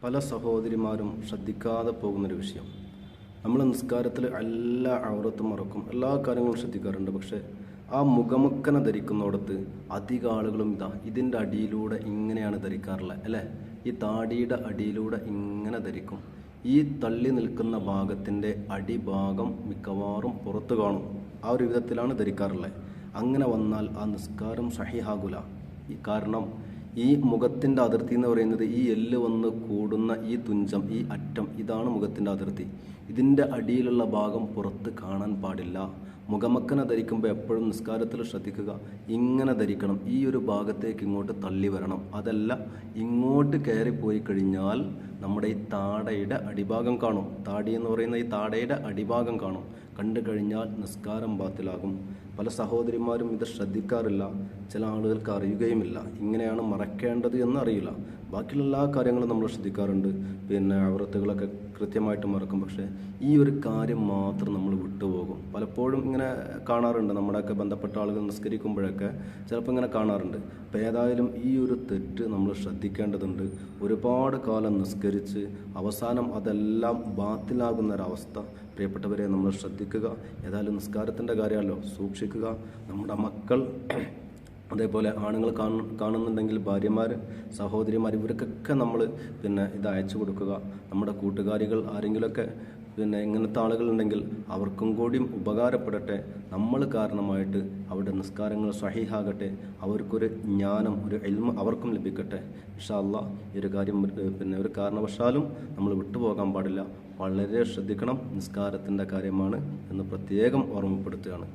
പല സഹോദരിമാരും ശ്രദ്ധിക്കാതെ പോകുന്നൊരു വിഷയം. നമ്മൾ നിസ്കാരത്തിൽ എല്ലാ ഔറത്തും മറക്കും, എല്ലാ കാര്യങ്ങളും ശ്രദ്ധിക്കാറുണ്ട്. പക്ഷേ ആ മുഖമുക്കനെ ധരിക്കുന്നിടത്ത് അധിക ആളുകളും ഇതിൻ്റെ അടിയിലൂടെ ഇങ്ങനെയാണ് ധരിക്കാറുള്ളത്, അല്ലേ? ഈ താടിയുടെ അടിയിലൂടെ ഇങ്ങനെ ധരിക്കും. ഈ തള്ളി നിൽക്കുന്ന ഭാഗത്തിൻ്റെ അടിഭാഗം മിക്കവാറും പുറത്ത് കാണും. ആ ഒരു വിധത്തിലാണ് ധരിക്കാറുള്ളത്. അങ്ങനെ വന്നാൽ ആ നിസ്കാരം സഹിഹാകൂല. കാരണം ഈ മുഖത്തിൻ്റെ അതിർത്തി എന്ന് പറയുന്നത് ഈ എല്ല് വന്ന് കൂടുന്ന ഈ തുഞ്ചം, ഈ അറ്റം, ഇതാണ് മുഖത്തിൻ്റെ അതിർത്തി. ഇതിൻ്റെ അടിയിലുള്ള ഭാഗം പുറത്ത് കാണാൻ പാടില്ല. മുഖമക്കനെ ധരിക്കുമ്പോൾ എപ്പോഴും നിസ്കാരത്തിൽ ശ്രദ്ധിക്കുക, ഇങ്ങനെ ധരിക്കണം. ഈ ഒരു ഭാഗത്തേക്ക് ഇങ്ങോട്ട് തള്ളി വരണം. അതല്ല, ഇങ്ങോട്ട് കയറിപ്പോയി കഴിഞ്ഞാൽ നമ്മുടെ ഈ താടയുടെ അടിഭാഗം കാണും. താടി എന്ന് പറയുന്ന ഈ താടയുടെ അടിഭാഗം കാണും. കണ്ടു കഴിഞ്ഞാൽ നിസ്കാരം ബാത്തിലാകും. പല സഹോദരിമാരും ഇത് ശ്രദ്ധിക്കാറില്ല. ചില ആളുകൾക്ക് അറിയുകയുമില്ല ഇങ്ങനെയാണ് മറക്കേണ്ടത് എന്ന് അറിയില്ല. ബാക്കിയുള്ള എല്ലാ കാര്യങ്ങളും നമ്മൾ ശ്രദ്ധിക്കാറുണ്ട്, ഔറത്തുകളൊക്കെ കൃത്യമായിട്ട് മറക്കും. പക്ഷേ ഈ ഒരു കാര്യം മാത്രം നമ്മൾ വിട്ടുപോകും. പലപ്പോഴും ഇങ്ങനെ കാണാറുണ്ട്, നമ്മുടെയൊക്കെ ബന്ധപ്പെട്ട ആളുകൾ നിസ്കരിക്കുമ്പോഴൊക്കെ ചിലപ്പോൾ ഇങ്ങനെ കാണാറുണ്ട്. അപ്പോൾ ഏതായാലും ഈ ഒരു തെറ്റ് നമ്മൾ ശ്രദ്ധിക്കേണ്ടതുണ്ട്. ഒരുപാട് കാലം നിസ്കരിച്ച് അവസാനം അതെല്ലാം ബാത്തിലാകുന്നൊരവസ്ഥ പ്രിയപ്പെട്ടവരെ നമ്മൾ ശ്രദ്ധിക്കുക. ഏതായാലും നിസ്കാരത്തിൻ്റെ കാര്യമല്ലോ, സൂക്ഷിക്കുക. നമ്മുടെ മക്കൾ, അതേപോലെ ആണുങ്ങൾ കാണുന്നുണ്ടെങ്കിൽ ഭാര്യമാർ, സഹോദരിമാർ, ഇവർക്കൊക്കെ നമ്മൾ ഇത് അയച്ചു കൊടുക്കുക. നമ്മുടെ കൂട്ടുകാരികൾ ആരെങ്കിലുമൊക്കെ ഇങ്ങനത്തെ ആളുകളുണ്ടെങ്കിൽ അവർക്കും കൂടിയും ഉപകാരപ്പെടട്ടെ. നമ്മൾ കാരണമായിട്ട് അവരുടെ നിസ്കാരങ്ങൾ സ്വഹീഹാകട്ടെ. അവർക്കൊരു ജ്ഞാനം, ഒരു ഇൽമ അവർക്കും ലഭിക്കട്ടെ. ഇൻഷാ അല്ലാഹ് ഈ ഒരു കാര്യം ഒരു കാരണവശാലും നമ്മൾ വിട്ടുപോകാൻ പാടില്ല. വളരെ ശ്രദ്ധിക്കണം. നിസ്കാരത്തിൻ്റെ കാര്യമാണ് എന്ന് പ്രത്യേകം ഓർമ്മപ്പെടുത്തുകയാണ്.